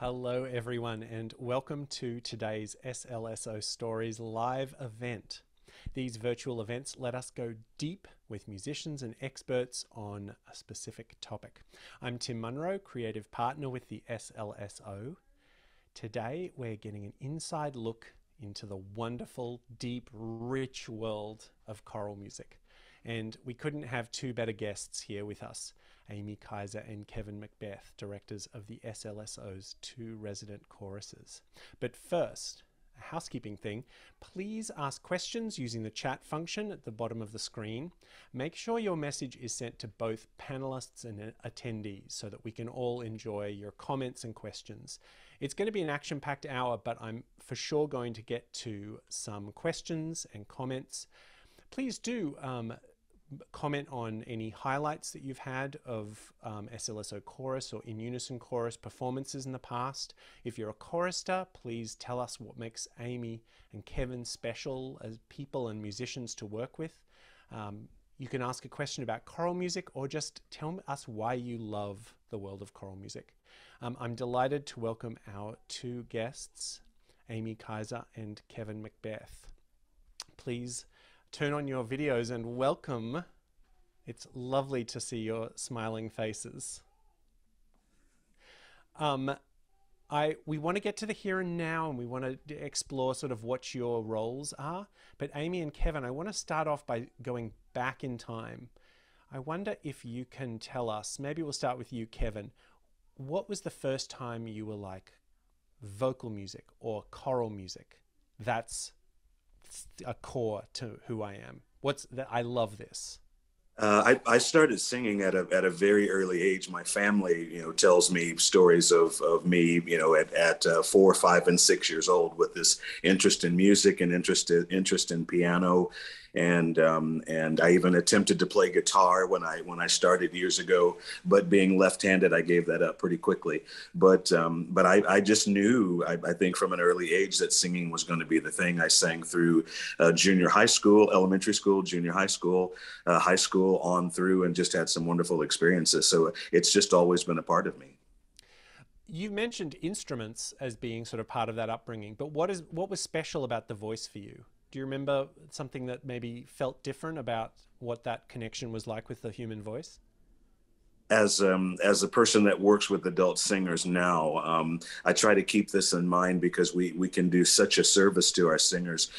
Hello, everyone, and welcome to today's SLSO Stories live event. These virtual events let us go deep with musicians and experts on a specific topic. I'm Tim Munro, creative partner with the SLSO. Today, we're getting an inside look into the wonderful, deep, rich world of choral music. And we couldn't have two better guests here with us, Amy Kaiser and Kevin McBeth, directors of the SLSO's two resident choruses. But first, a housekeeping thing, please ask questions using the chat function at the bottom of the screen. Make sure your message is sent to both panelists and attendees so that we can all enjoy your comments and questions. It's going to be an action-packed hour, but I'm for sure going to get to some questions and comments. Please do comment on any highlights that you've had of SLSO chorus or in unison chorus performances in the past. If you're a chorister, please tell us what makes Amy and Kevin special as people and musicians to work with. You can ask a question about choral music or just tell us why you love the world of choral music. I'm delighted to welcome our two guests, Amy Kaiser and Kevin McBeth. Please turn on your videos and welcome. It's lovely to see your smiling faces. We want to get to the here and now, and we want to explore sort of what your roles are. But Amy and Kevin, I want to start off by going back in time. I wonder if you can tell us, maybe we'll start with you, Kevin. What was the first time you were like, vocal music or choral music? That's a core to who I am. What's that? I love this. I started singing at a very early age. My family, tells me stories of me, at 4, 5, and 6 years old with this interest in music and interest in piano. And I even attempted to play guitar when I started years ago, but being left-handed, I gave that up pretty quickly. But I just knew, I think from an early age, that singing was going to be the thing. I sang through junior high school, elementary school, junior high school on through, and just had some wonderful experiences. So it's just always been a part of me. You mentioned instruments as being sort of part of that upbringing, but what was special about the voice for you? Do you remember something that maybe felt different about what that connection was like with the human voice? As a person that works with adult singers now, I try to keep this in mind because we can do such a service to our singers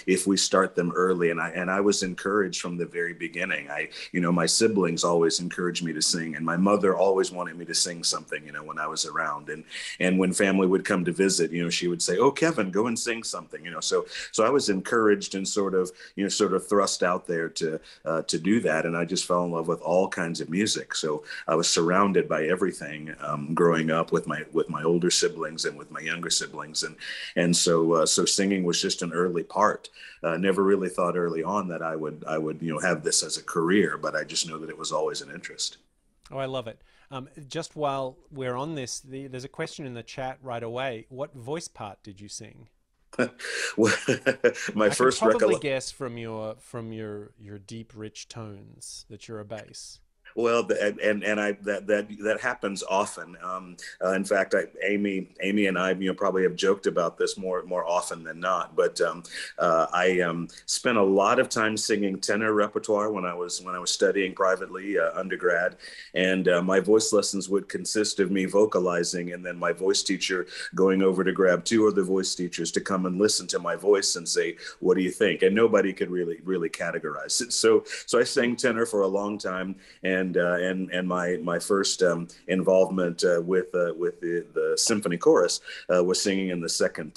if we start them early. And I was encouraged from the very beginning. My siblings always encouraged me to sing, and my mother always wanted me to sing something, when I was around. And when family would come to visit, she would say, "Oh, Kevin, go and sing something." So I was encouraged and sort of thrust out there to do that. And I just fell in love with all kinds of music. So I was surrounded by everything growing up with my older siblings and with my younger siblings, and so singing was just an early part. Never really thought early on that I would have this as a career, but I just know that it was always an interest. Oh, I love it. Just while we're on this, there's a question in the chat right away. What voice part did you sing? Well, my I can first probably recollection. guess from your deep, rich tones that you're a bass. Well, that happens often. In fact, Amy and I, probably have joked about this more often than not. But I spent a lot of time singing tenor repertoire when I was studying privately undergrad, and my voice lessons would consist of me vocalizing, and then my voice teacher going over to grab two other voice teachers to come and listen to my voice and say, "What do you think?" And nobody could really categorize it. So I sang tenor for a long time. And my first involvement with the symphony chorus was singing in the second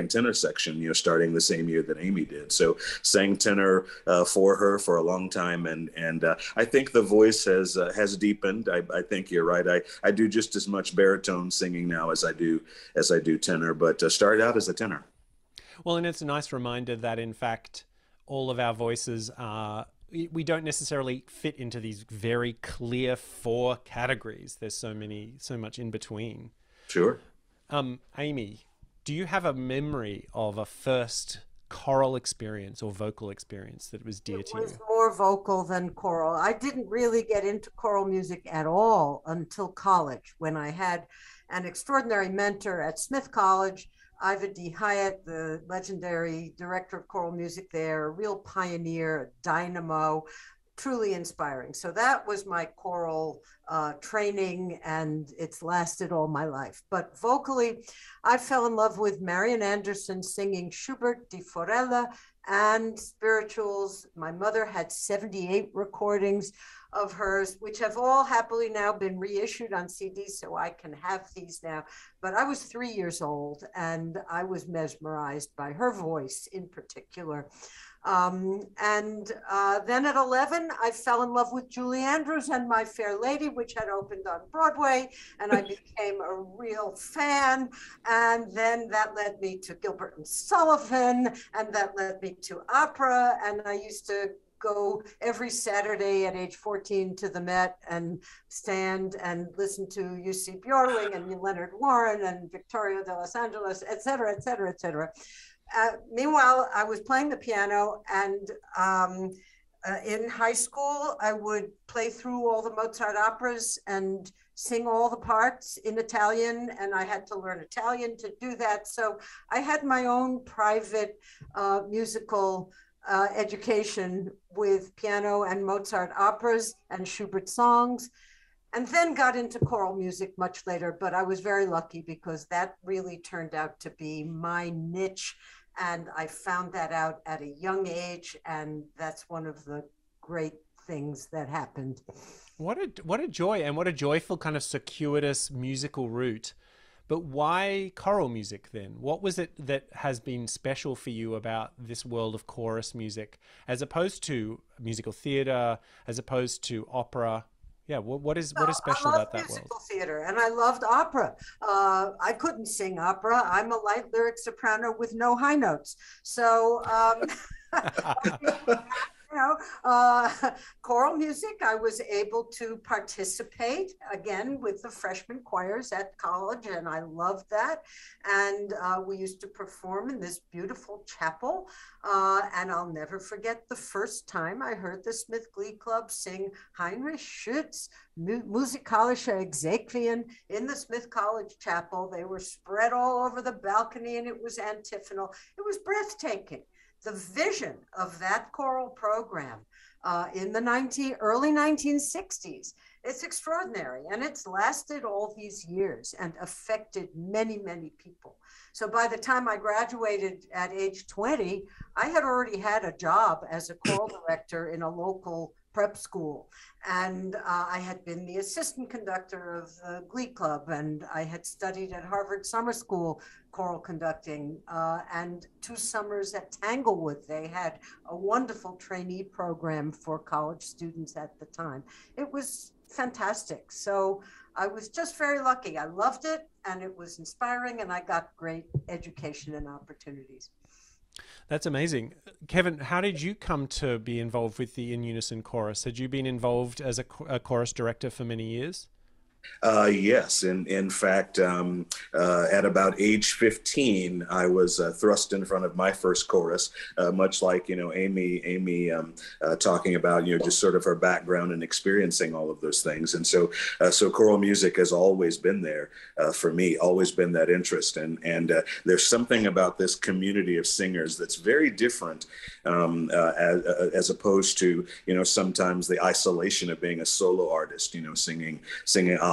tenor section, starting the same year that Amy did. So sang tenor for her for a long time, and I think the voice has deepened. I think you're right. I do just as much baritone singing now as I do tenor, but started out as a tenor. Well, and it's a nice reminder that in fact all of our voices are, we don't necessarily fit into these very clear 4 categories. There's so much in between. Sure. Amy, do you have a memory of a first choral experience or vocal experience that was dear It to was you? more vocal than choral. I didn't really get into choral music at all until college, when I had an extraordinary mentor at Smith College, Iva D. Hyatt, the legendary director of choral music there, a real pioneer, a dynamo, truly inspiring. So that was my choral training, and it's lasted all my life. But vocally, I fell in love with Marian Anderson singing Schubert, Di Forella, and spirituals. My mother had 78 recordings of hers, which have all happily now been reissued on CD, so I can have these now. But I was 3 years old, and I was mesmerized by her voice in particular. And then at 11, I fell in love with Julie Andrews and My Fair Lady, which had opened on Broadway, and I became a real fan. And then that led me to Gilbert and Sullivan, and that led me to opera. And I used to go every Saturday at age 14 to the Met and stand and listen to UC Bjorling and Leonard Warren and Victoria de Los Angeles, et cetera, et cetera, et cetera. Meanwhile, I was playing the piano, and in high school, I would play through all the Mozart operas and sing all the parts in Italian, and I had to learn Italian to do that. So I had my own private musical education with piano and Mozart operas and Schubert songs, and then got into choral music much later. But I was very lucky because that really turned out to be my niche. And I found that out at a young age. And that's one of the great things that happened. What a joy, and what a joyful kind of circuitous musical route. But why choral music then? What was it that has been special for you about this world of chorus music, as opposed to musical theater, as opposed to opera? Yeah, what is special I love about that world? musical theater, and I loved opera. I couldn't sing opera. I'm a light lyric soprano with no high notes. So you know, choral music, I was able to participate again with the freshman choirs at college, and I loved that. And we used to perform in this beautiful chapel. And I'll never forget the first time I heard the Smith Glee Club sing Heinrich Schütz, Musikalische Exequien in the Smith College Chapel. They were spread all over the balcony, and it was antiphonal. It was breathtaking. The vision of that choral program in the early 1960s, it's extraordinary. And it's lasted all these years and affected many, many people. So by the time I graduated at age 20, I had already had a job as a choral director in a local prep school. And I had been the assistant conductor of the Glee Club, and I had studied at Harvard Summer School choral conducting, and 2 summers at Tanglewood. They had a wonderful trainee program for college students at the time. It was fantastic. So I was just very lucky. I loved it, and it was inspiring, and I got great education and opportunities. That's amazing. Kevin, how did you come to be involved with the In Unison Chorus? Had you been involved as a chorus director for many years? Yes, in fact, at about age 15, I was thrust in front of my first chorus, much like Amy talking about just sort of her background and experiencing all of those things, and so choral music has always been there for me, always been that interest, and there's something about this community of singers that's very different as opposed to sometimes the isolation of being a solo artist, singing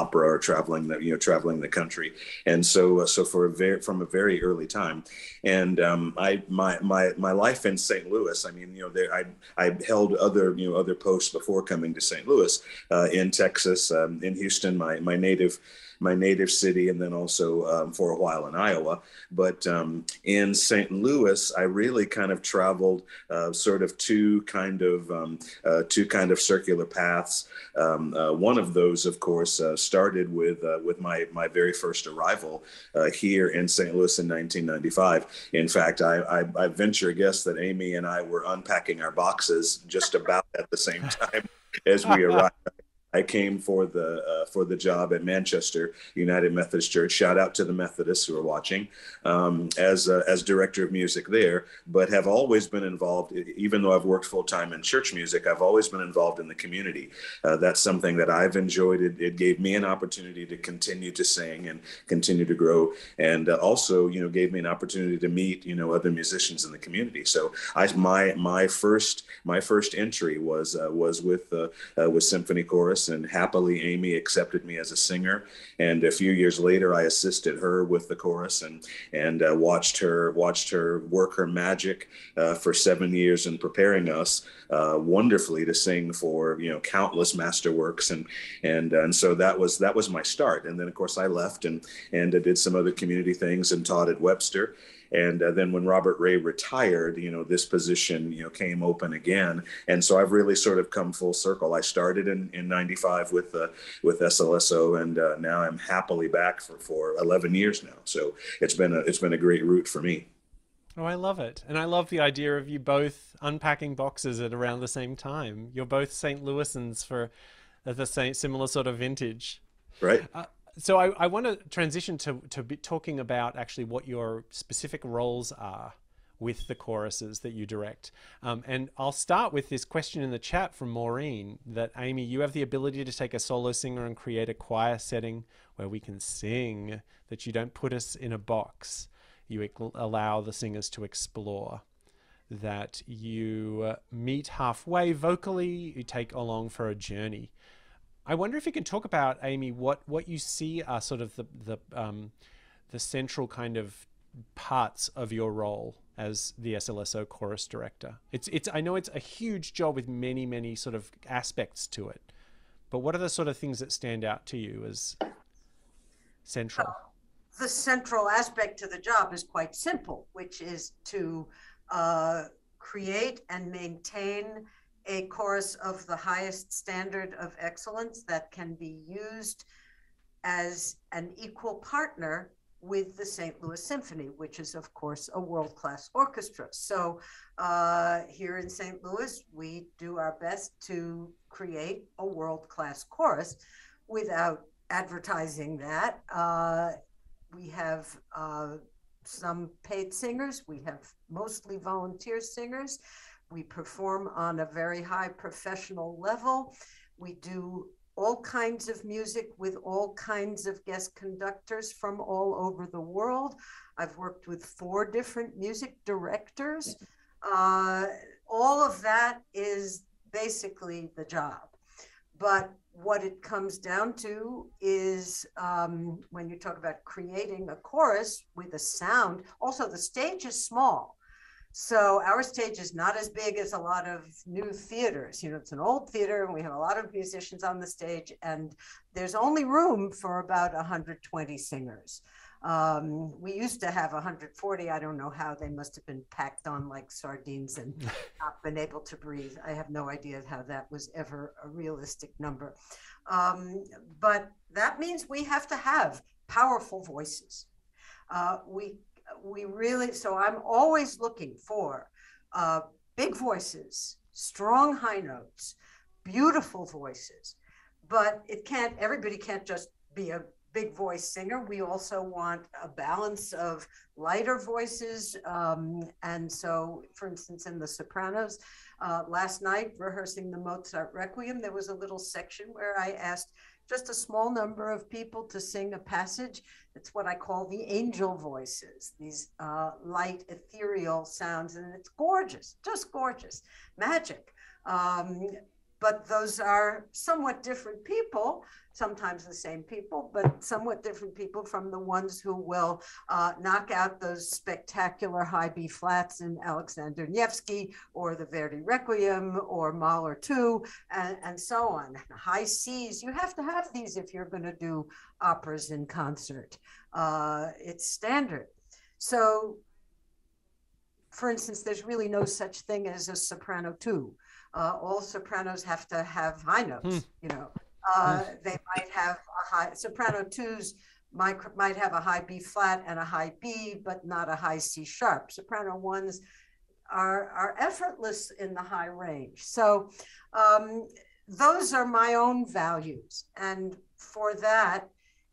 opera or traveling the country. And so from a very early time, and my life in St. Louis, I mean, I held other posts before coming to St. Louis, in Texas, in Houston, my native city, and then also for a while in Iowa. But in St. Louis, I really kind of traveled sort of two kind of circular paths. One of those, of course, started with my very first arrival here in St. Louis in 1995. In fact, I venture a guess that Amy and I were unpacking our boxes just about at the same time as we arrived. I came for the job at Manchester United Methodist Church. Shout out to the Methodists who are watching, as director of music there. But have always been involved, even though I've worked full time in church music. I've always been involved in the community. That's something that I've enjoyed. It gave me an opportunity to continue to sing and continue to grow, and also, gave me an opportunity to meet, other musicians in the community. So my first entry was with Symphony Chorus, and happily Amy accepted me as a singer. And a few years later, I assisted her with the chorus, and watched her work her magic for 7 years in preparing us wonderfully to sing for countless masterworks, and so that was my start. And then of course I left and I did some other community things and taught at Webster. And then when Robert Ray retired, this position, came open again. And so I've really sort of come full circle. I started in 95 with SLSO, and now I'm happily back for 11 years now. So it's been a great route for me. Oh, I love it. And I love the idea of you both unpacking boxes at around the same time. You're both St. Louisans for the same similar sort of vintage. Right. So I want to transition to be talking about actually what your specific roles are with the choruses that you direct. And I'll start with this question in the chat from Maureen, that Amy, you have the ability to take a solo singer and create a choir setting where we can sing, that you don't put us in a box. You allow the singers to explore, that you meet halfway vocally, you take along for a journey. I wonder if you can talk about, Amy, what you see are sort of the central kind of parts of your role as the SLSO chorus director. I know it's a huge job with many sort of aspects to it, but what are the sort of things that stand out to you as central? The central aspect to the job is quite simple, which is to create and maintain a chorus of the highest standard of excellence that can be used as an equal partner with the St. Louis Symphony, which is, of course, a world-class orchestra. So here in St. Louis, we do our best to create a world-class chorus without advertising that. We have some paid singers. We have mostly volunteer singers. We perform on a very high professional level. We do all kinds of music with all kinds of guest conductors from all over the world. I've worked with 4 different music directors. All of that is basically the job. But what it comes down to is when you talk about creating a chorus with a sound, also the stage is small. So our stage is not as big as a lot of new theaters. It's an old theater and we have a lot of musicians on the stage, and there's only room for about 120 singers. We used to have 140. I don't know how. They must have been packed on like sardines and not been able to breathe. I have no idea how that was ever a realistic number. But that means we have to have powerful voices. We really, so I'm always looking for big voices, strong high notes, beautiful voices, but everybody can't just be a big voice singer. We also want a balance of lighter voices. And so, for instance, in the sopranos, last night, rehearsing the Mozart Requiem, there was a little section where I asked just a small number of people to sing a passage. It's what I call the angel voices, these light, ethereal sounds, and it's gorgeous, just gorgeous, magic. But those are somewhat different people, sometimes the same people, but somewhat different people from the ones who will knock out those spectacular high B flats in Alexander Nevsky or the Verdi Requiem or Mahler 2 and so on. High Cs, you have to have these if you're going to do operas in concert. It's standard. So, for instance, there's really no such thing as a soprano 2. All sopranos have to have high notes, They might have a high, soprano 2s might have a high B flat and a high B, but not a high C sharp. Soprano 1s are effortless in the high range. So those are my own values. And for that,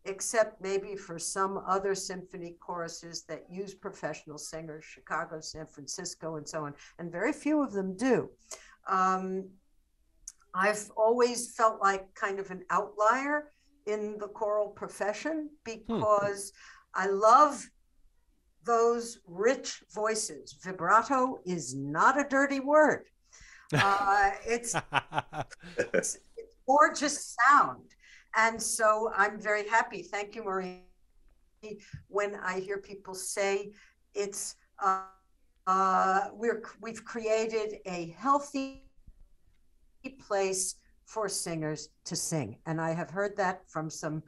except maybe for some other symphony choruses that use professional singers, Chicago, San Francisco, and so on, and very few of them do. I've always felt like kind of an outlier in the choral profession because I love those rich voices. Vibrato is not a dirty word. It's gorgeous sound. And so I'm very happy. Thank you, Marie. When I hear people say it's, we've created a healthy place for singers to sing. And I have heard that from some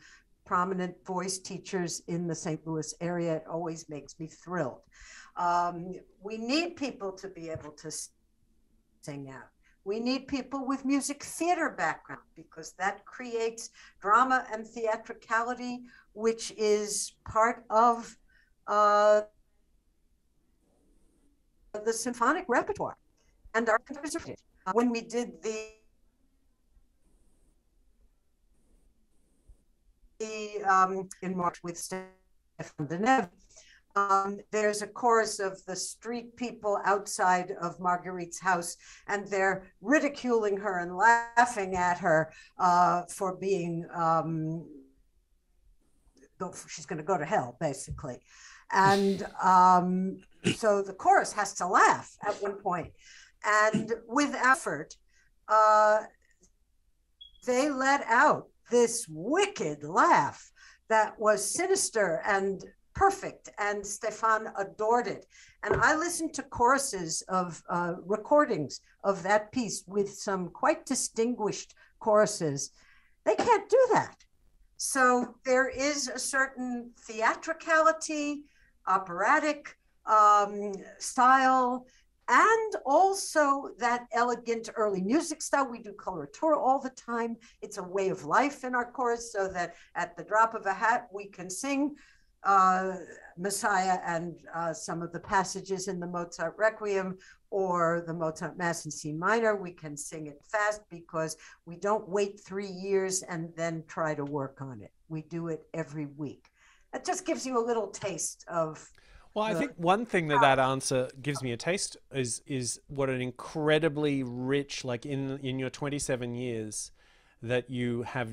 prominent voice teachers in the St. Louis area. It always makes me thrilled. We need people to be able to sing out. We need people with music theater background because that creates drama and theatricality, which is part of the symphonic repertoire. And our when we did in March with Stefan Deneve, there's a chorus of the street people outside of Marguerite's house, and they're ridiculing her and laughing at her for being, she's going to go to hell, basically. And so the chorus has to laugh at one point. And with effort, they let out this wicked laugh that was sinister and perfect, and Stefan adored it. And I listened to choruses of recordings of that piece with some quite distinguished choruses. They can't do that. So there is a certain theatricality, operatic style, and also that elegant early music style. We do coloratura all the time. It's a way of life in our chorus, so that at the drop of a hat, we can sing Messiah and some of the passages in the Mozart Requiem or the Mozart Mass in C minor. We can sing it fast because we don't wait 3 years and then try to work on it. We do it every week. That just gives you a little taste of. Well, I think one thing that answer gives me a taste is what an incredibly rich, like in your 27 years, that you have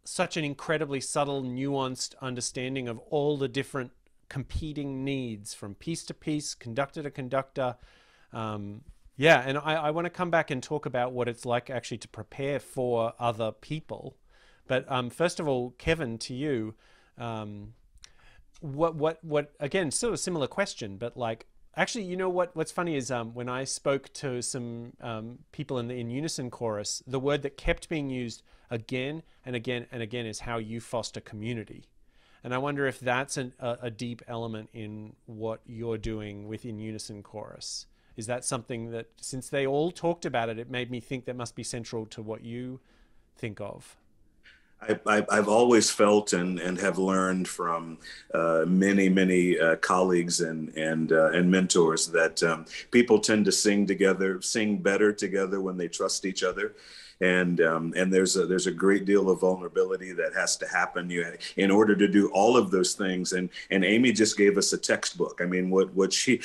such an incredibly subtle, nuanced understanding of all the different competing needs from piece to piece, conductor to conductor. Yeah, and I want to come back and talk about what it's like actually to prepare for other people. But first of all, Kevin, to you, what again, sort of similar question, but like, actually, you know what's funny is when I spoke to some people in UNISON chorus, the word that kept being used again and again and again is how you foster community. And I wonder if that's a deep element in what you're doing within UNISON chorus. Is that something that, since they all talked about it, it made me think that must be central to what you think of? I've always felt and have learned from many colleagues and mentors that people tend to sing together, sing better together when they trust each other. And there's a great deal of vulnerability that has to happen in order to do all of those things. And Amy just gave us a textbook. I mean, what she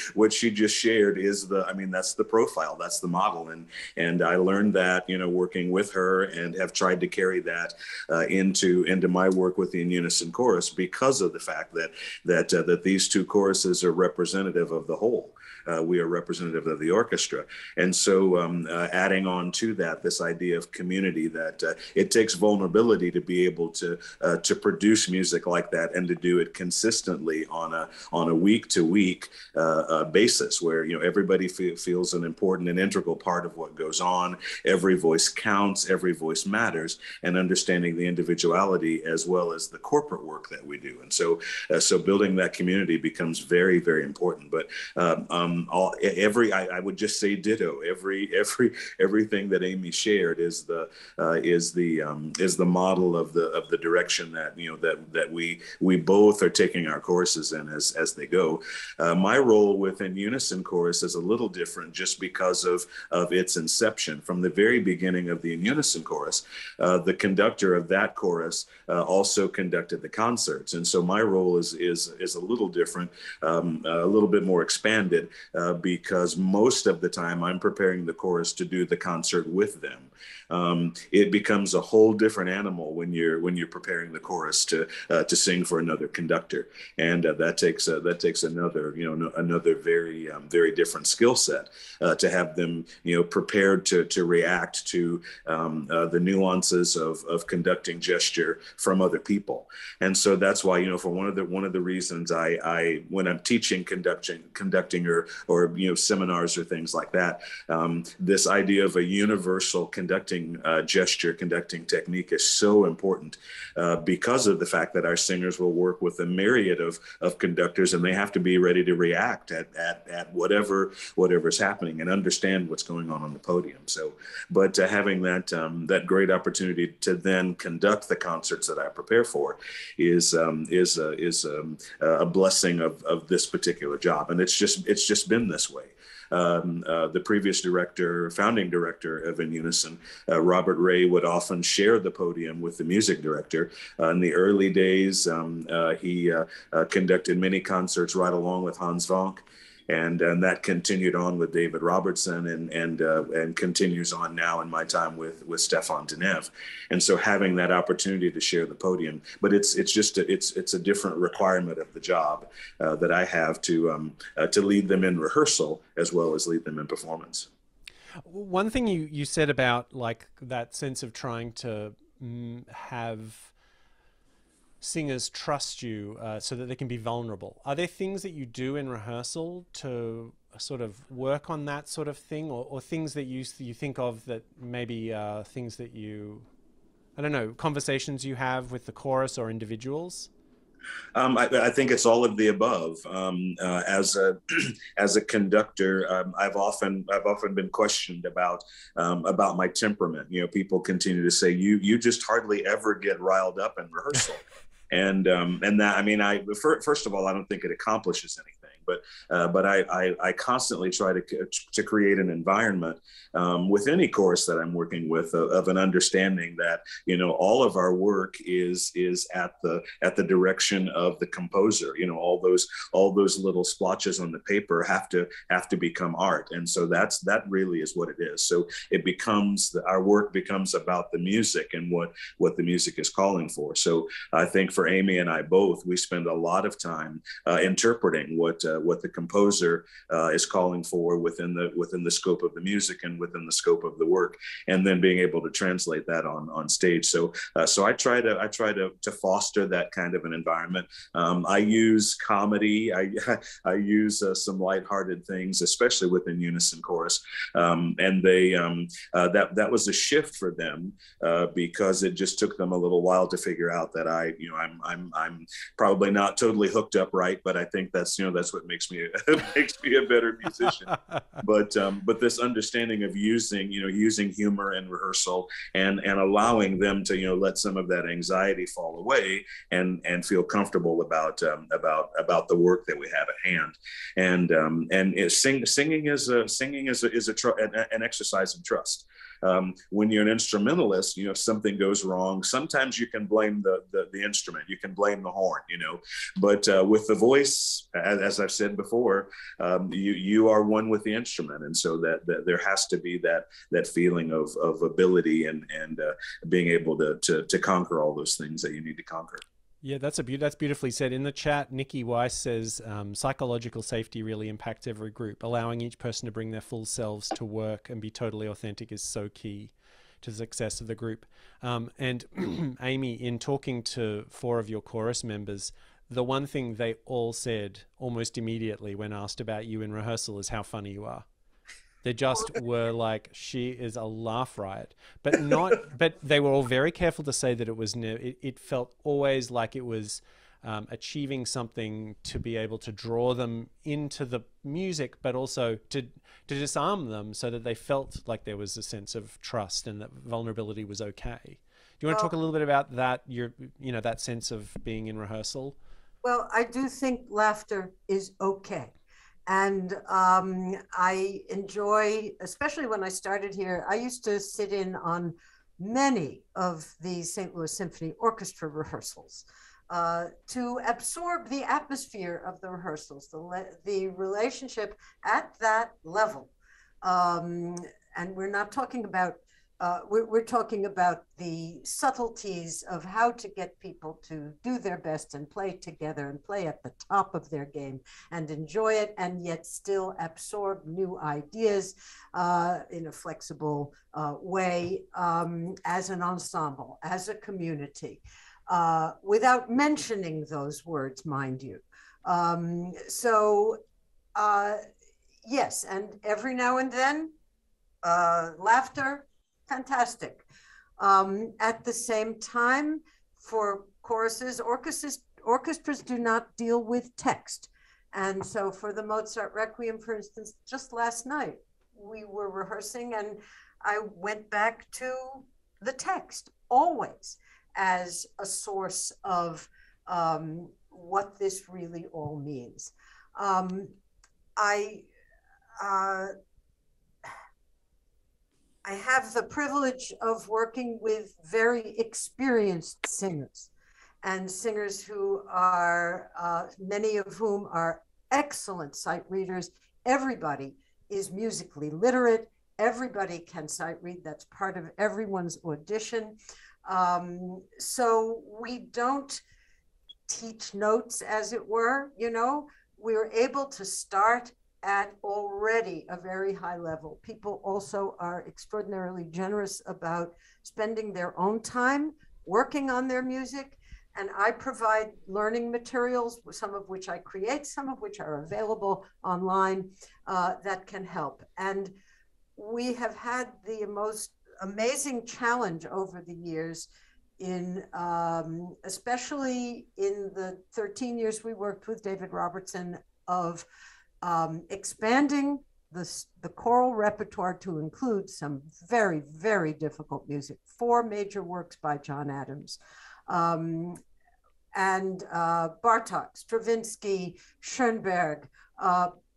just shared is that's the profile, that's the model. And I learned that, working with her, and have tried to carry that into my work with the UNISON chorus, because of the fact that these two choruses are representative of the whole. We are representative of the orchestra. And so adding on to that, this idea of community, that it takes vulnerability to be able to produce music like that, and to do it consistently on a week-to-week basis, where everybody feels an important and integral part of what goes on. Every voice counts, every voice matters, and understanding the individuality as well as the corporate work that we do. And so building that community becomes very, very important. But I would just say ditto. Everything that Amy shared is is the model of the direction that that we both are taking our choruses in as they go. My role within Unison Chorus is a little different just because of its inception. From the very beginning of the Unison Chorus, the conductor of that chorus also conducted the concerts, and so my role is a little different, a little bit more expanded, because most of the time I'm preparing the chorus to do the concert with them. It becomes a whole different animal when you're preparing the chorus to sing for another conductor, and that takes another another very different skill set to have them prepared to react to the nuances of conducting gesture from other people. And so that's why for one of the reasons I when I'm teaching conducting or seminars or things like that, this idea of a universal conducting gesture, conducting technique is so important, because of the fact that our singers will work with a myriad of conductors, and they have to be ready to react at whatever's happening and understand what's going on the podium. So, but having that great opportunity to then conduct the concerts that I prepare for is a blessing of this particular job, and it's just been this way. The previous founding director of In Unison, Robert Ray, would often share the podium with the music director. In the early days, he conducted many concerts right along with Hans Vonk. And that continued on with David Robertson, and continues on now in my time with Stefan Denev. And so having that opportunity to share the podium, but it's a different requirement of the job that I have to lead them in rehearsal as well as lead them in performance. One thing you said about like that sense of trying to have singers trust you so that they can be vulnerable. Are there things that you do in rehearsal to sort of work on that sort of thing, or things that you think of that maybe things that I don't know, conversations you have with the chorus or individuals? I think it's all of the above. As a conductor, I've often been questioned about my temperament. People continue to say you just hardly ever get riled up in rehearsal. And that, first of all, I don't think it accomplishes anything, but I constantly try to create an environment with any chorus that I'm working with of an understanding that all of our work is at the direction of the composer. All those little splotches on the paper have to become art, and so that really is what it is. So our work becomes about the music and what the music is calling for. So I think for Amy and I both, we spend a lot of time interpreting what the composer is calling for within the scope of the music and within the scope of the work, and then being able to translate that on stage. So I try to foster that kind of an environment. I use comedy. I use some lighthearted things, especially within Unison Chorus, and they that was a shift for them because it just took them a little while to figure out that I'm probably not totally hooked up right, but I think that's what makes me a better musician. But this understanding of using humor in rehearsal and allowing them to let some of that anxiety fall away and feel comfortable about the work that we have at hand. And singing is an exercise in trust. When you're an instrumentalist, if something goes wrong, sometimes you can blame the instrument, you can blame the horn, but with the voice, as I've said before, you are one with the instrument, and so that there has to be that feeling of ability and being able to conquer all those things that you need to conquer. Yeah, that's beautifully said. In the chat, Nikki Weiss says psychological safety really impacts every group. Allowing each person to bring their full selves to work and be totally authentic is so key to the success of the group. And Amy, in talking to 4 of your chorus members, the one thing they all said almost immediately when asked about you in rehearsal is how funny you are. They just were like, she is a laugh riot, but they were all very careful to say that it was, it felt always like it was achieving something to be able to draw them into the music, but also to disarm them so that they felt like there was a sense of trust and that vulnerability was okay. Do you want to talk a little bit about that, that sense of being in rehearsal? Well, I do think laughter is okay. And I enjoy, especially when I started here, I used to sit in on many of the St. Louis Symphony Orchestra rehearsals to absorb the atmosphere of the rehearsals, the relationship at that level. And we're not talking about we're talking about the subtleties of how to get people to do their best and play together and play at the top of their game and enjoy it, and yet still absorb new ideas in a flexible way as an ensemble, as a community, without mentioning those words, mind you. Yes, and every now and then, laughter, fantastic. At the same time, for choruses, orchestras do not deal with text. And so for the Mozart Requiem, for instance, just last night, we were rehearsing and I went back to the text always as a source of what this really all means. I have the privilege of working with very experienced singers, and singers who are, many of whom are excellent sight readers. Everybody is musically literate. Everybody can sight read. That's part of everyone's audition. So we don't teach notes, as it were, we're able to start at already a very high level. People also are extraordinarily generous about spending their own time working on their music. And I provide learning materials, some of which I create, some of which are available online that can help. And we have had the most amazing challenge over the years in, especially in the 13 years we worked with David Robertson, of expanding the choral repertoire to include some very, very difficult music. 4 major works by John Adams, and Bartok, Stravinsky, Schoenberg,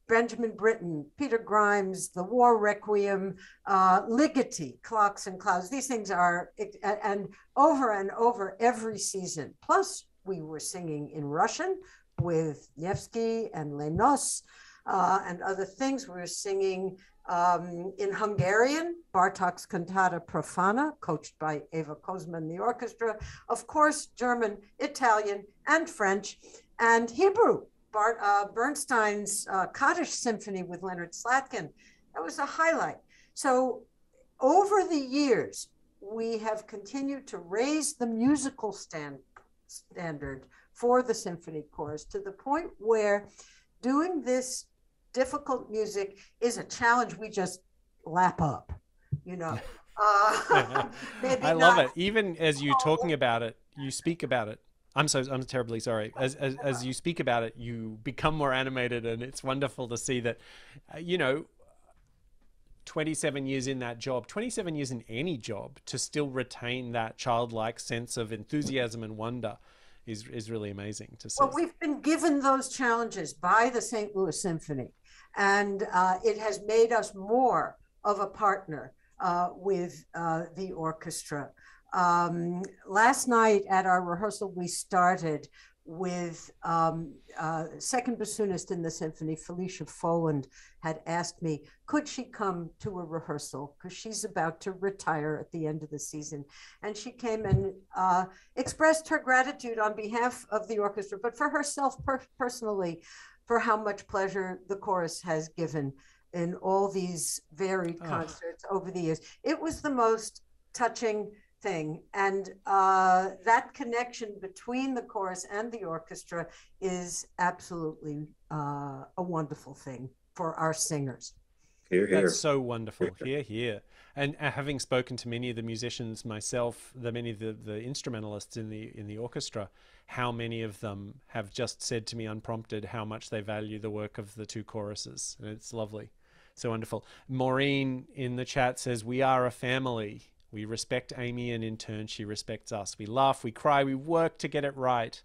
Benjamin Britten, Peter Grimes, the War Requiem, Ligeti, Clocks and Clouds. These things are, and over every season. Plus, we were singing in Russian with Nevsky and Lenos, and other things. We were singing in Hungarian, Bartok's Cantata Profana, coached by Eva Kozma and the orchestra. Of course, German, Italian, and French, and Hebrew. Bernstein's Kaddish Symphony with Leonard Slatkin. That was a highlight. So over the years, we have continued to raise the musical standard for the symphony chorus to the point where doing this difficult music is a challenge we just lap up, Maybe I love it. Even as you talking about it, you speak about it. I'm terribly sorry. As you speak about it, you become more animated, and it's wonderful to see that, 27 years in that job, 27 years in any job, to still retain that childlike sense of enthusiasm and wonder is really amazing to see. Well, we've been given those challenges by the St. Louis Symphony, and it has made us more of a partner with the orchestra. Last night at our rehearsal, we started with second bassoonist in the symphony, Felicia Foland, had asked me, could she come to a rehearsal? Because she's about to retire at the end of the season. And she came and expressed her gratitude on behalf of the orchestra, but for herself personally, for how much pleasure the chorus has given in all these varied concerts over the years. It was the most touching thing. And that connection between the chorus and the orchestra is absolutely a wonderful thing for our singers. Hear, That's hear. so wonderful. Hear, hear. And having spoken to many of the musicians myself, many of the instrumentalists in the orchestra, how many of them have just said to me unprompted how much they value the work of the two choruses. And it's lovely. So wonderful. Maureen in the chat says, "We are a family. We respect Amy, and in turn she respects us. We laugh, we cry, we work to get it right.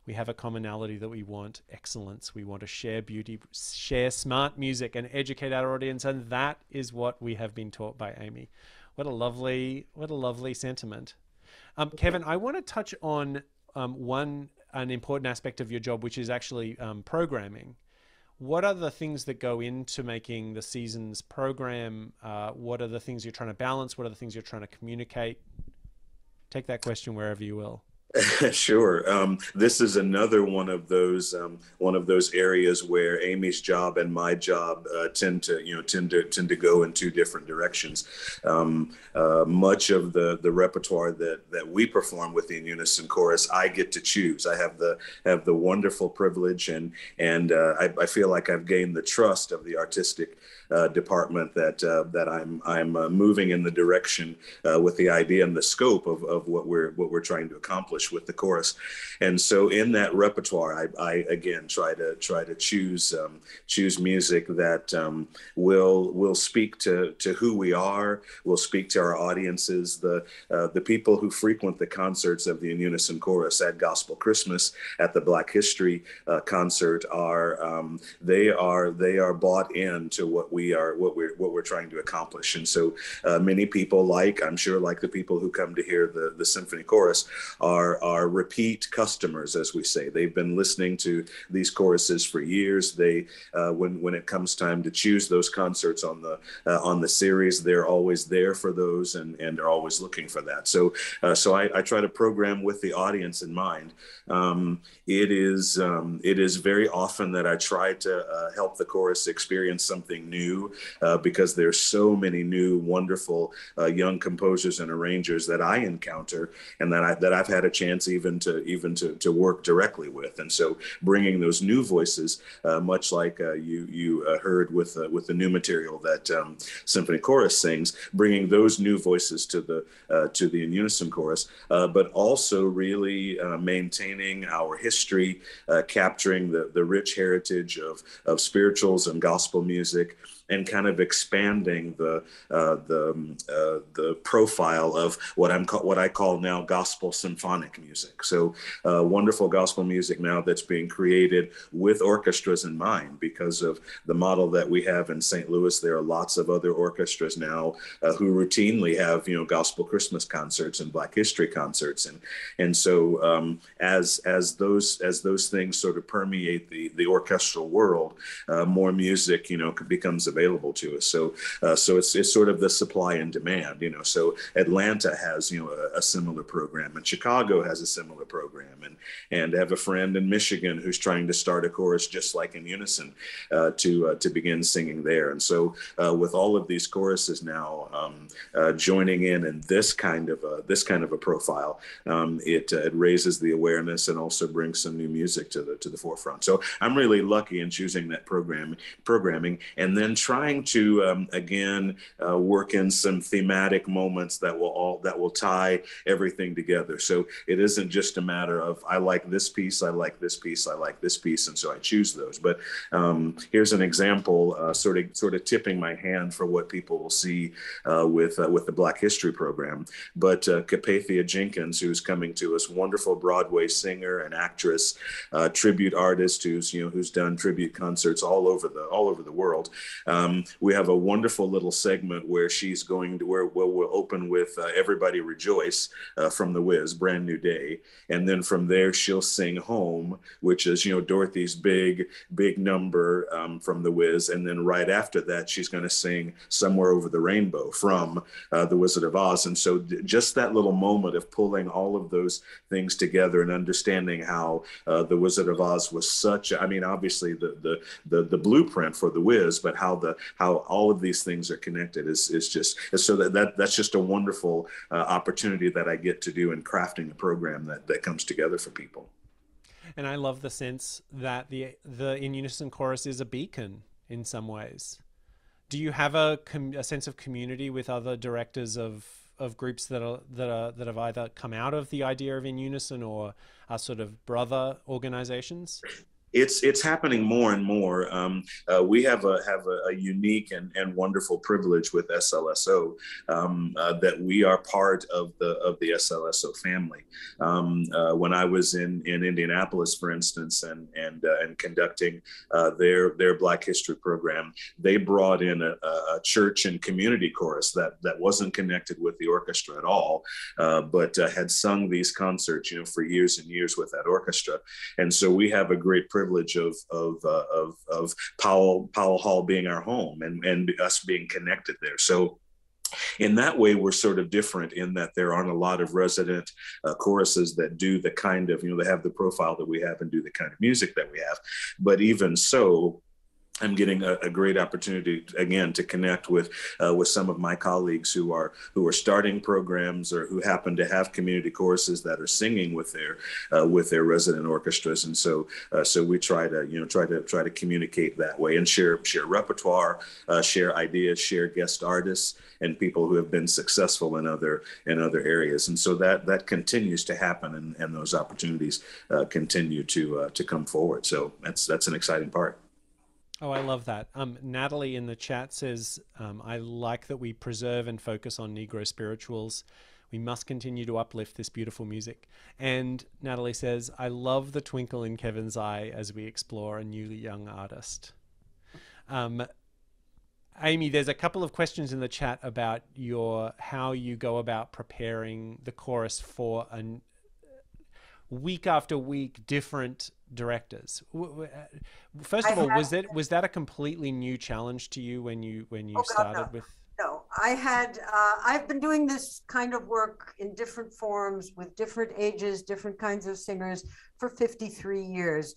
We have a commonality that we want excellence. We want to share beauty, share smart music, and educate our audience. And that is what we have been taught by Amy." What a lovely sentiment. Kevin, I want to touch on an important aspect of your job, which is actually programming. What are the things that go into making the season's program? What are the things you're trying to balance? What are the things you're trying to communicate? Take that question wherever you will. Sure. This is another one of those areas where Amy's job and my job tend to go in two different directions. Much of the repertoire that we perform with the Unison Chorus, I get to choose. I have the wonderful privilege, and I feel like I've gained the trust of the artistic department that I'm moving in the direction with the idea and the scope of what we're trying to accomplish with the chorus. And so in that repertoire, I again try to choose music that will speak to who we are, will speak to our audiences, the people who frequent the concerts of the Unison Chorus at Gospel Christmas, at the Black History concert, they are bought into what we're trying to accomplish. And so many people, I'm sure the people who come to hear the symphony chorus, are repeat customers, as we say. They've been listening to these choruses for years. They when it comes time to choose those concerts on the series, they're always there for those and are always looking for that. So I try to program with the audience in mind. It is very often that I try to help the chorus experience something new, because there's so many new, wonderful young composers and arrangers that I encounter, and that I've had a chance even to work directly with. And so bringing those new voices, much like you heard with the new material that Symphony Chorus sings, bringing those new voices to the Unison Chorus, but also really maintaining our history, capturing the rich heritage of spirituals and gospel music, and kind of expanding the profile of what I call now gospel symphonic music. So wonderful gospel music now that's being created with orchestras in mind, because of the model that we have in St. Louis. There are lots of other orchestras now who routinely have gospel Christmas concerts and Black History concerts, and so as those things sort of permeate the orchestral world, more music becomes available to us. So it's sort of the supply and demand. So Atlanta has a similar program, and Chicago has a similar program, and I have a friend in Michigan who's trying to start a chorus just like in Unison to begin singing there. And so with all of these choruses now joining in this kind of a profile, it raises the awareness and also brings some new music to the forefront. So I'm really lucky in choosing that programming, and then trying to again work in some thematic moments that will tie everything together. So it isn't just a matter of I like this piece, I like this piece, I like this piece, and so I choose those. But here's an example, sort of tipping my hand for what people will see with the Black History program. But Capathia Jenkins, who's coming to us, wonderful Broadway singer and actress, tribute artist who's done tribute concerts all over the world. We have a wonderful little segment where we'll open with Everybody Rejoice from The Wiz, Brand New Day, and then from there she'll sing Home, which is Dorothy's big number from The Wiz, and then right after that she's going to sing Somewhere Over the Rainbow from The Wizard of Oz. And so just that little moment of pulling all of those things together and understanding how The Wizard of Oz was obviously the blueprint for The Wiz, but how all of these things are connected is just so that's just a wonderful opportunity that I get to do in crafting a program that comes together for people. And I love the sense that the In Unison Chorus is a beacon in some ways. Do you have a sense of community with other directors of groups that have either come out of the idea of In Unison or are sort of brother organizations? It's happening more and more. We have a unique and wonderful privilege with SLSO, that we are part of the SLSO family. When I was in Indianapolis, for instance, and conducting their Black History program, they brought in a church and community chorus that wasn't connected with the orchestra at all, but had sung these concerts, for years and years with that orchestra. And so we have a great privilege of Powell Hall being our home and us being connected there. So in that way, we're sort of different in that there aren't a lot of resident choruses that do the kind of, they have the profile that we have and do the kind of music that we have. But even so, I'm getting a great opportunity again to connect with some of my colleagues who are starting programs or who happen to have community choruses that are singing with their resident orchestras, and so we try to communicate that way and share repertoire, share ideas, share guest artists and people who have been successful in other areas, and so that continues to happen, and those opportunities continue to come forward. So that's an exciting part. Oh, I love that. Natalie in the chat says, I like that we preserve and focus on Negro spirituals. We must continue to uplift this beautiful music. And Natalie says, I love the twinkle in Kevin's eye as we explore a newly young artist. Amy, there's a couple of questions in the chat about how you go about preparing the chorus for week after week different directors. First of all, was that a completely new challenge to you when you started with? No, I've been doing this kind of work in different forms with different ages, different kinds of singers for 53 years.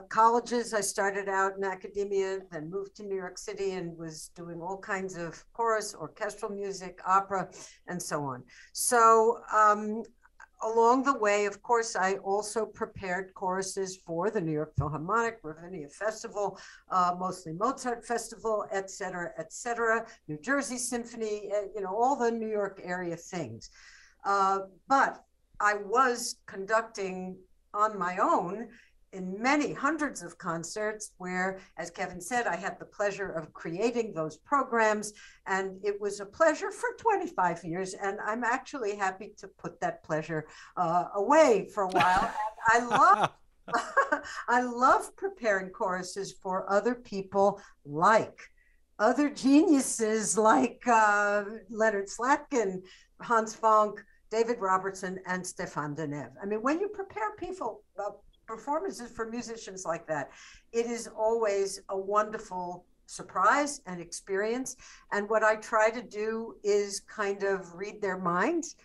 Colleges, I started out in academia, then moved to New York City and was doing all kinds of chorus, orchestral music, opera, and so on. So along the way, of course, I also prepared choruses for the New York Philharmonic, Ravinia Festival, mostly Mozart Festival, et cetera, New Jersey Symphony, all the New York area things. But I was conducting on my own in many hundreds of concerts where, as Kevin said, I had the pleasure of creating those programs, and it was a pleasure for 25 years, and I'm actually happy to put that pleasure away for a while. And I love preparing choruses for other people, like other geniuses like Leonard Slatkin, Hans Funk, David Robertson, and Stéphane Deneuve. I mean, when you prepare performances for musicians like that, it is always a wonderful surprise and experience. And what I try to do is kind of read their minds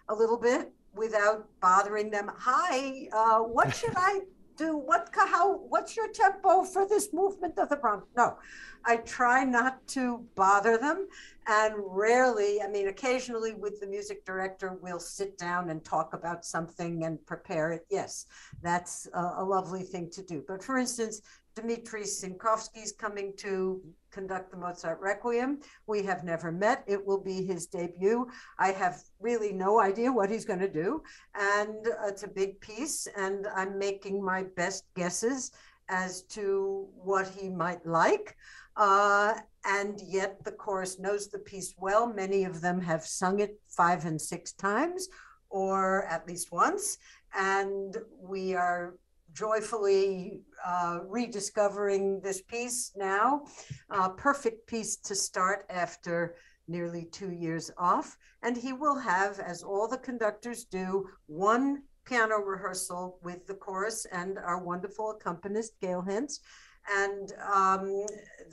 a little bit without bothering them. Hi, what should I do? What's your tempo for this movement of the Brahms? No, I try not to bother them. And rarely, occasionally with the music director, we'll sit down and talk about something and prepare it. Yes, that's a lovely thing to do. But for instance, Dmitri Sinkovsky is coming to conduct the Mozart Requiem. We have never met. It will be his debut. I have really no idea what he's going to do. And it's a big piece, and I'm making my best guesses as to what he might like. And yet the chorus knows the piece well. Many of them have sung it 5 and 6 times, or at least once. And we are joyfully rediscovering this piece now. Perfect piece to start after nearly 2 years off. And he will have, as all the conductors do, one piano rehearsal with the chorus and our wonderful accompanist, Gail Hentz. And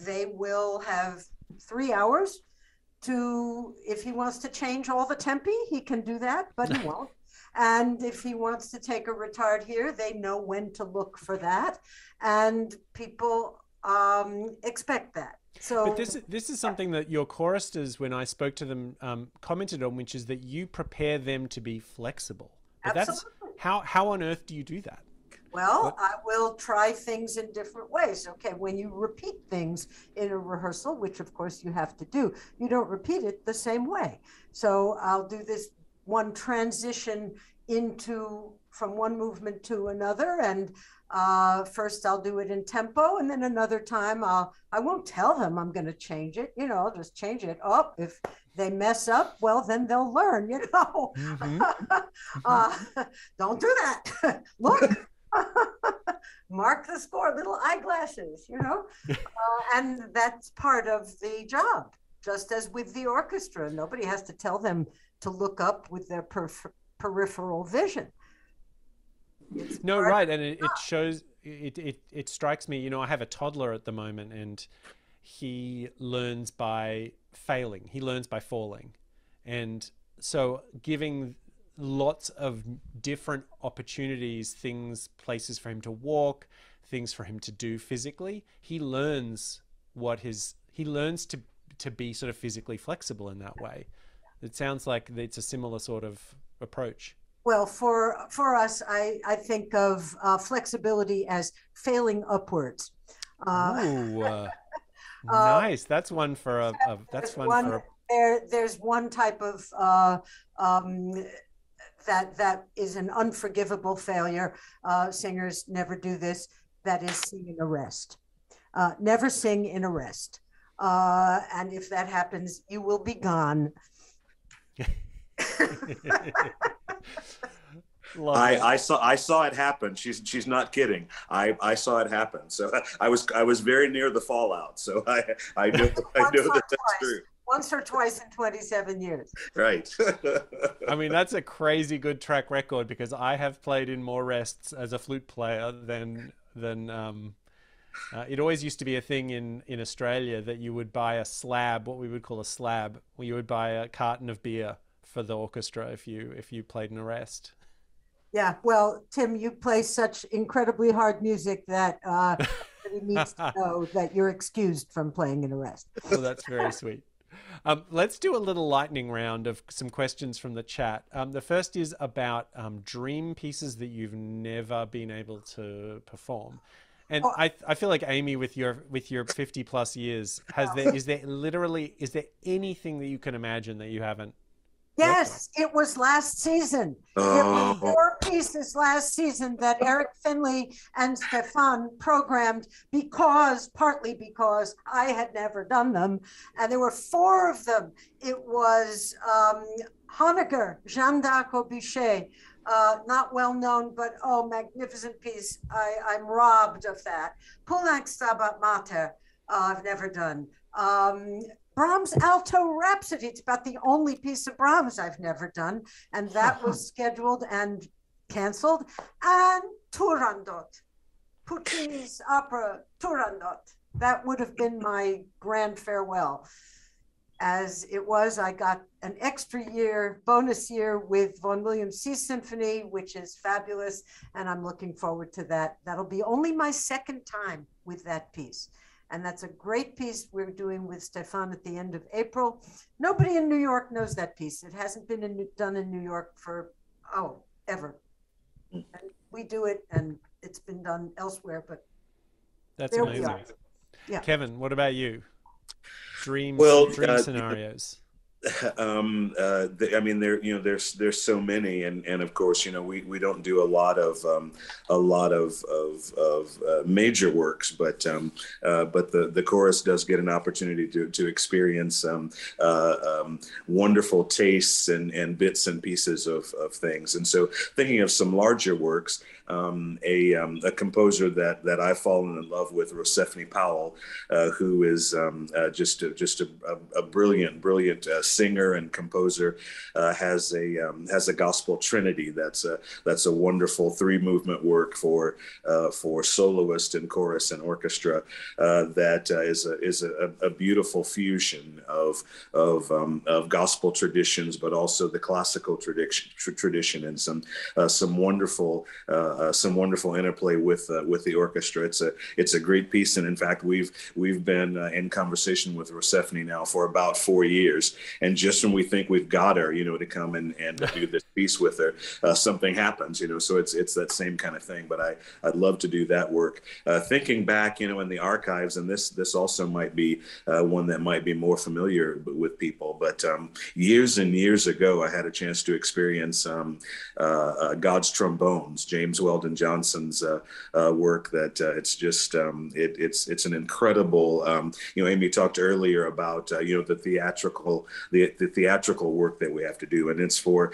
they will have 3 hours to, if he wants to change all the tempi, he can do that, but he won't. And if he wants to take a retard here, they know when to look for that. And people expect that. So, but this is something that your choristers, when I spoke to them, commented on, which is that you prepare them to be flexible. But absolutely. That's how on earth do you do that? Well, What? I will try things in different ways. Okay, when you repeat things in a rehearsal, which of course you have to do, you don't repeat it the same way. So I'll do this one transition into from one movement to another, and first I'll do it in tempo, and then another time I won't tell them I'm going to change it. I'll just change it up. If they mess up, well, then they'll learn. Mm-hmm. uh, don't do that. Look. Mark the score, little eyeglasses, and that's part of the job, just as with the orchestra. Nobody has to tell them to look up with their peripheral vision. No, right. And it shows, it strikes me, I have a toddler at the moment, and he learns by failing. He learns by falling. And so giving lots of different opportunities, places for him to walk, things for him to do physically, he learns to be sort of physically flexible in that way. It sounds like it's a similar sort of approach. Well, for us, I think of flexibility as failing upwards. Ooh, nice. That's one for there's one type of that is an unforgivable failure. Singers never do this. That is sing in a rest. Never sing in a rest. And if that happens, you will be gone. I saw it happen. She's not kidding. I saw it happen. So I was very near the fallout. So I know that's true. Once or twice in 27 years. Right. I mean, that's a crazy good track record, because I have played in more rests as a flute player than it always used to be a thing in Australia that you would buy a slab, what we would call a slab, where you would buy a carton of beer for the orchestra if you played in a rest. Yeah, well, Tim, you play such incredibly hard music that everybody needs to know that you're excused from playing in a rest. Well, that's very sweet. Let's do a little lightning round of some questions from the chat. The first is about dream pieces that you've never been able to perform. And I feel like, Amy, with your 50 plus years, is there anything that you can imagine that you haven't? Yes, it was last season. Oh. There were 4 pieces last season that Eric Finley and Stefan programmed partly because I had never done them. And there were 4 of them. It was Honegger, Jeanne d'Arc au Bûcher, not well known, but magnificent piece. I'm robbed of that. Poulenc Stabat Mater, I've never done. Brahms' Alto Rhapsody. It's about the only piece of Brahms I've never done. And that was scheduled and canceled. And Turandot, Puccini's opera Turandot. That would have been my grand farewell. As it was, I got an extra bonus year with Vaughan Williams' Symphony, which is fabulous. And I'm looking forward to that. That'll be only my second time with that piece. And that's a great piece we're doing with Stefan at the end of April. Nobody in New York knows that piece. It hasn't been done in New York for, ever. And we do it, and it's been done elsewhere, but that's there amazing. we are. Yeah. Kevin, what about you? Dream scenarios. I mean, there's so many, and of course, we don't do a lot of major works, but the chorus does get an opportunity to experience wonderful tastes and bits and pieces of things. And so, thinking of some larger works, a composer that I've fallen in love with, Rosephine Powell, who is just a brilliant singer and composer, has a gospel trinity that's a wonderful 3-movement work for soloist and chorus and orchestra, that is a beautiful fusion of gospel traditions, but also the classical tradition, and some wonderful some wonderful interplay with the orchestra. It's a great piece, and in fact, we've been in conversation with Symphony now for about 4 years, and just when we think we've got her, to come and do this piece with her, something happens, So it's that same kind of thing. But I'd love to do that work. Thinking back, in the archives, and this also might be one that might be more familiar with people, but years and years ago, I had a chance to experience God's Trombones, James Weldon Johnson's work. That it's just it's an incredible. Amy talked earlier about the theatrical work that we have to do, and it's for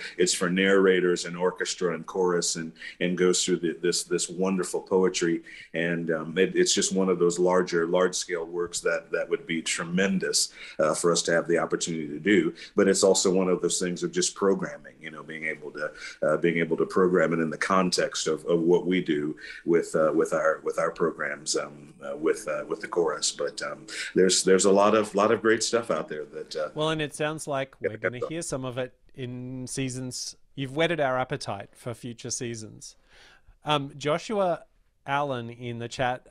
narrators and orchestra and chorus, and goes through this wonderful poetry, and it's just one of those large scale works that would be tremendous for us to have the opportunity to do. But it's also one of those things of just programming, being able to program it in the context of what we do with our programs with the chorus. But there's a lot of great stuff out there that well, and it sounds like we're going to hear some of it in seasons. You've whetted our appetite for future seasons. Joshua Allen in the chat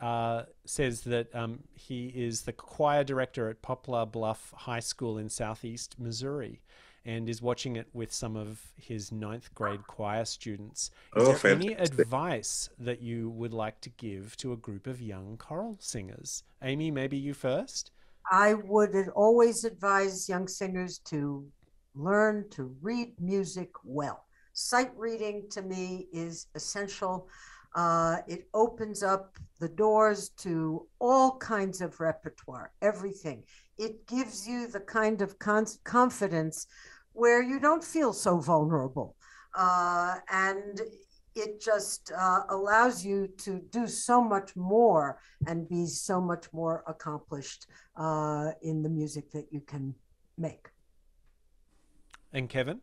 says that he is the choir director at Poplar Bluff High School in Southeast Missouri, and is watching it with some of his 9th grade choir students. Is there any advice that you would like to give to a group of young choral singers? Amy, maybe you first? I would always advise young singers to learn to read music well. Sight reading to me is essential. It opens up the doors to all kinds of repertoire, everything. It gives you the kind of confidence where you don't feel so vulnerable. And it just allows you to do so much more and be so much more accomplished in the music that you can make. And Kevin?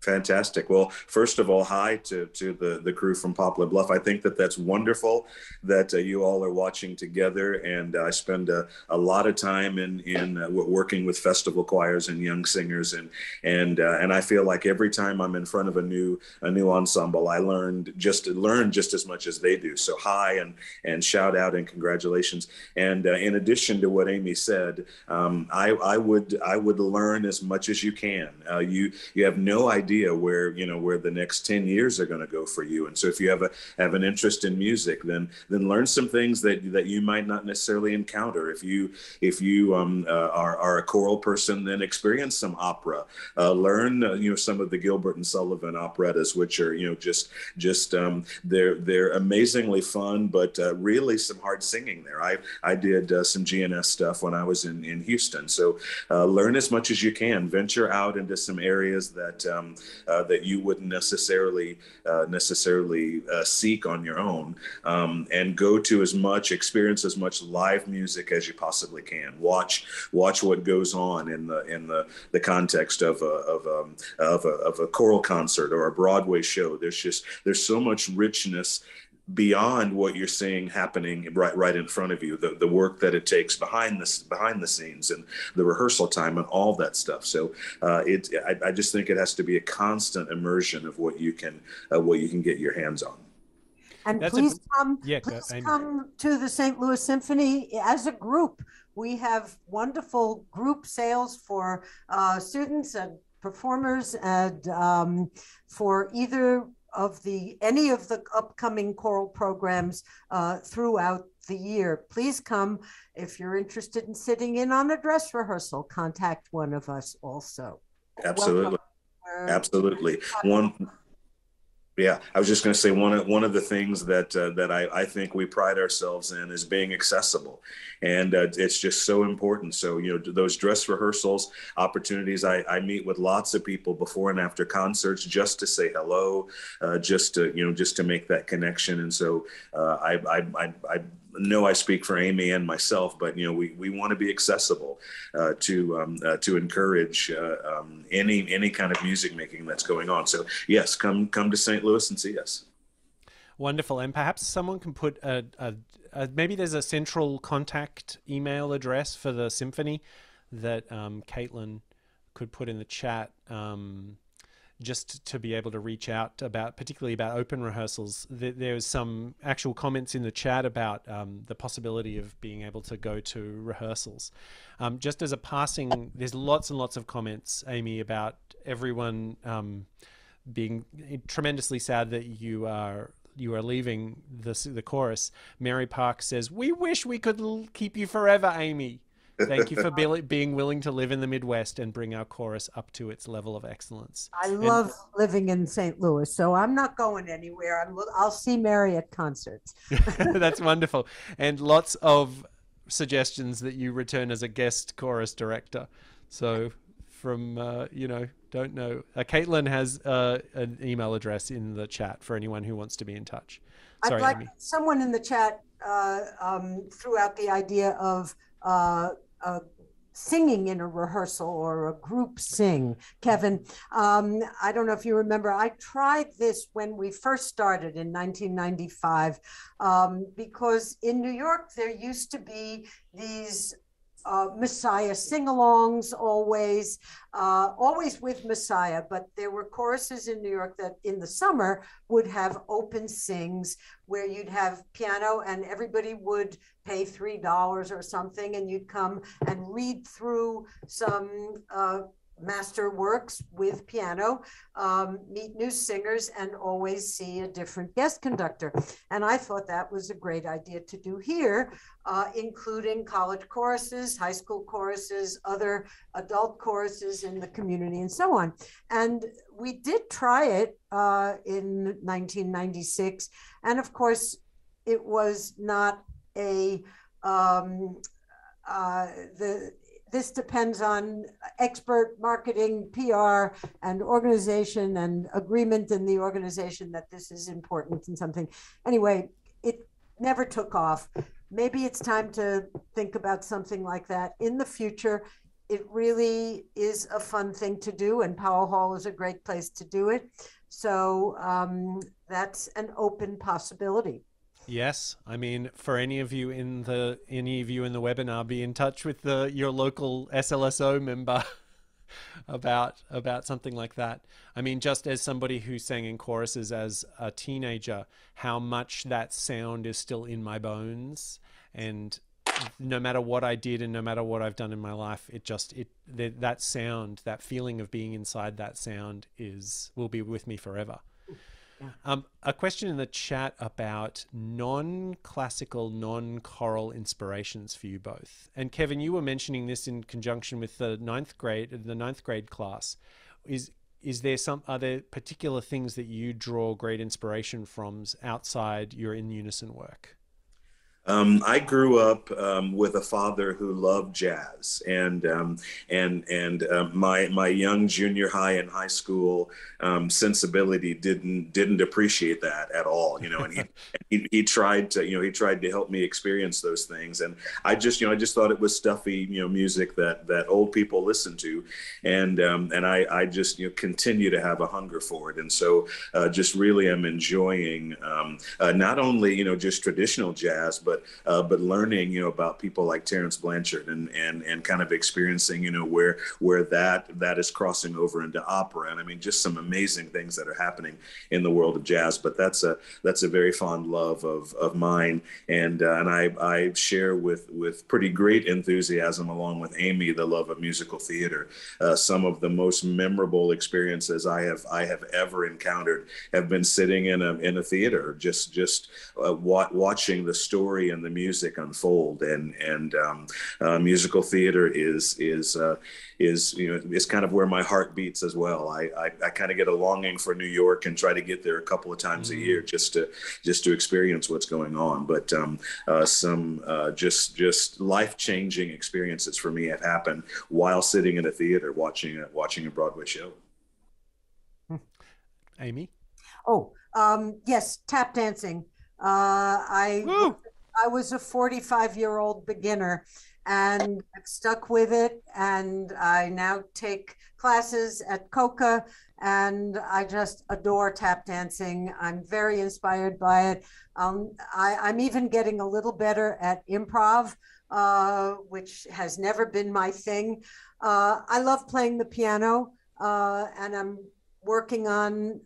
Fantastic. Well, first of all, hi to the crew from Poplar Bluff. I think that's wonderful that you all are watching together, and I spend a lot of time in working with festival choirs and young singers, and I feel like every time I'm in front of a new ensemble, I learn just as much as they do. So hi and shout out and congratulations. And in addition to what Amy said, I would learn as much as you can. You have no idea where the next 10 years are going to go for you. And so if you have an interest in music, then learn some things that you might not necessarily encounter. If you are a choral person, then experience some opera. Learn some of the Gilbert and Sullivan operettas, which are they're amazingly fun, but really some hard singing there. I did some GNS stuff when I was in Houston. So learn as much as you can. Venture out into some areas that you wouldn't necessarily seek on your own, and go to experience as much live music as you possibly can. Watch what goes on in the context of a choral concert or a Broadway show. There's so much richness beyond what you're seeing happening right in front of you, the work that it takes behind the scenes and the rehearsal time and all that stuff. So I just think it has to be a constant immersion of what you can get your hands on. And please come to the St. Louis Symphony as a group. We have wonderful group sales for students and performers, and for any of the upcoming choral programs throughout the year. Please come. If you're interested in sitting in on a dress rehearsal, contact one of us also. Absolutely. Absolutely. Yeah, I was just going to say one of the things that I think we pride ourselves in is being accessible, and it's just so important. So those dress rehearsals opportunities, I meet with lots of people before and after concerts just to say hello, just to make that connection. And so I know I speak for Amy and myself, but we want to be accessible to encourage any kind of music making that's going on. So yes, come to St. Louis and see us. Wonderful. And perhaps someone can put maybe there's a central contact email address for the symphony that Caitlin could put in the chat. just to be able to reach out about, particularly about open rehearsals. There's some actual comments in the chat about the possibility of being able to go to rehearsals. Just as a passing, there's lots and lots of comments, Amy, about everyone being tremendously sad that you are leaving the chorus. Mary Park says, "We wish we could keep you forever, Amy. Thank you for being willing to live in the Midwest and bring our chorus up to its level of excellence." I love living in St. Louis, so I'm not going anywhere. I'll see Mary at concerts. That's wonderful. And lots of suggestions that you return as a guest chorus director. So from, don't know. Caitlin has an email address in the chat for anyone who wants to be in touch. Sorry, I'd like Amy. Someone in the chat threw out the idea of singing in a rehearsal or a group sing. Kevin, I don't know if you remember, I tried this when we first started in 1995, because in New York, there used to be these Messiah sing-alongs always with Messiah, but there were choruses in New York that in the summer would have open sings where you'd have piano and everybody would pay $3 or something, and you'd come and read through some master works with piano, meet new singers, and always see a different guest conductor. And I thought that was a great idea to do here, including college choruses, high school choruses, other adult choruses in the community, and so on. And we did try it in 1996. And of course, it was not a, this depends on expert marketing, PR, and organization and agreement in the organization that this is important and something. Anyway, it never took off. Maybe it's time to think about something like that in the future. It really is a fun thing to do, and Powell Hall is a great place to do it. So that's an open possibility. Yes, I mean, for any of you in the webinar, be in touch with your local SLSO member about something like that. I mean, just as somebody who sang in choruses as a teenager, how much that sound is still in my bones, and no matter what I did and no matter what I've done in my life, that sound, that feeling of being inside that sound will be with me forever. Yeah. A question in the chat about non-classical, non-choral inspirations for you both. And Kevin, you were mentioning this in conjunction with the ninth grade class. Are there particular things that you draw great inspiration from outside your in unison work? I grew up with a father who loved jazz, and my young junior high and high school sensibility didn't appreciate that at all, and he tried to help me experience those things, and I just thought it was stuffy, music that old people listen to, and I just continue to have a hunger for it, and so just really am enjoying not only just traditional jazz, but learning about people like Terence Blanchard and kind of experiencing where that is crossing over into opera, and I mean just some amazing things that are happening in the world of jazz. But that's a very fond love of mine, and I share with pretty great enthusiasm along with Amy the love of musical theater. Some of the most memorable experiences I have ever encountered have been sitting in a theater, just watching the story and the music unfold, and musical theater is kind of where my heart beats as well. I kind of get a longing for New York and try to get there a couple of times a year just to experience what's going on. But some just life-changing experiences for me have happened while sitting in a theater watching a Broadway show. Amy? Oh, yes, tap dancing. I was a 45-year-old beginner, and I've stuck with it, and I now take classes at Coca, and I just adore tap dancing. I'm very inspired by it. I'm even getting a little better at improv, which has never been my thing. I love playing the piano, and I'm working on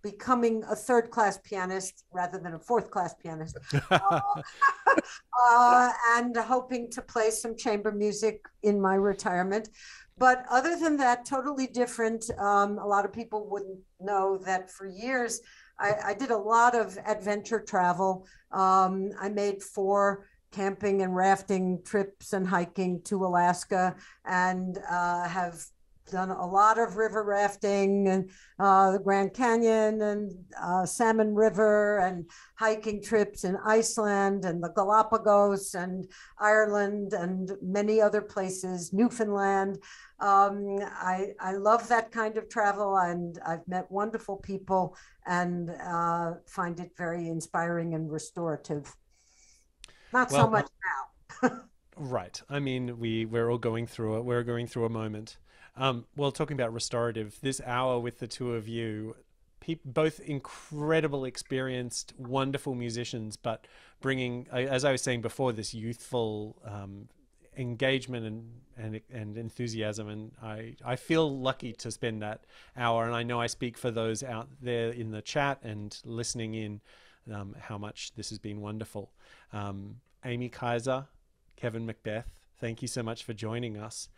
becoming a third-class pianist rather than a fourth-class pianist, and hoping to play some chamber music in my retirement. But other than that, totally different. A lot of people wouldn't know that for years, I did a lot of adventure travel. I made 4 camping and rafting trips and hiking to Alaska, and have done a lot of river rafting and the Grand Canyon and Salmon River, and hiking trips in Iceland and the Galapagos and Ireland and many other places, Newfoundland. I love that kind of travel, and I've met wonderful people, and find it very inspiring and restorative. Not so much now. Right. I mean, we're all going through it. We're going through a moment. Well, talking about restorative, this hour with the two of you, both incredible, experienced, wonderful musicians, but bringing, as I was saying before, this youthful engagement and enthusiasm. And I feel lucky to spend that hour. And I know I speak for those out there in the chat and listening in, how much this has been wonderful. Amy Kaiser, Kevin McBeth, thank you so much for joining us.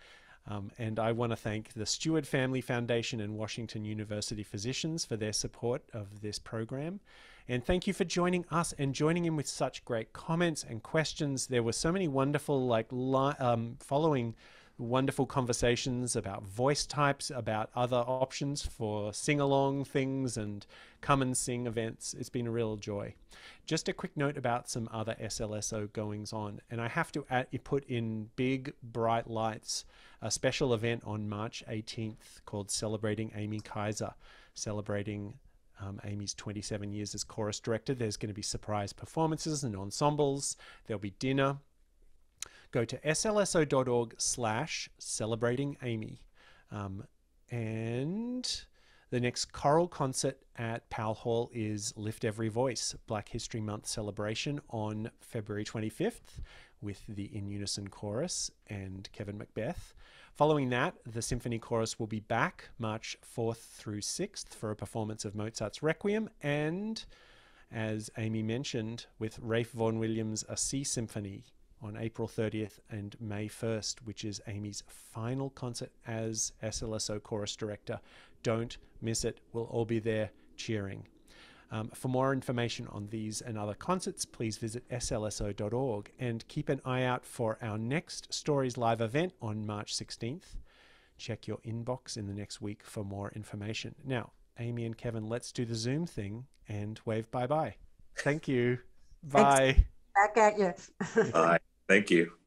And I want to thank the Stewart Family Foundation and Washington University Physicians for their support of this program. And thank you for joining us and joining in with such great comments and questions. There were so many wonderful, following wonderful conversations about voice types, about other options for sing-along things and come and sing events. It's been a real joy. Just a quick note about some other SLSO goings on. And I have to put in big, bright lights a special event on March 18th called Celebrating Amy Kaiser, celebrating Amy's 27 years as chorus director. There's going to be surprise performances and ensembles. There'll be dinner. Go to slso.org/celebratingamy. And the next choral concert at Powell Hall is Lift Every Voice, Black History Month celebration on February 25th with the In Unison Chorus and Kevin McBeth. Following that, the Symphony Chorus will be back March 4th through 6th for a performance of Mozart's Requiem, and, as Amy mentioned, with Ralph Vaughan Williams' A Sea Symphony on April 30th and May 1st, which is Amy's final concert as SLSO Chorus Director. Don't miss it. We'll all be there cheering. For more information on these and other concerts, please visit slso.org and keep an eye out for our next Stories Live event on March 16th. Check your inbox in the next week for more information. Now, Amy and Kevin, let's do the Zoom thing and wave bye-bye. Thank you. Bye. Thanks. Back at you. Bye. Thank you.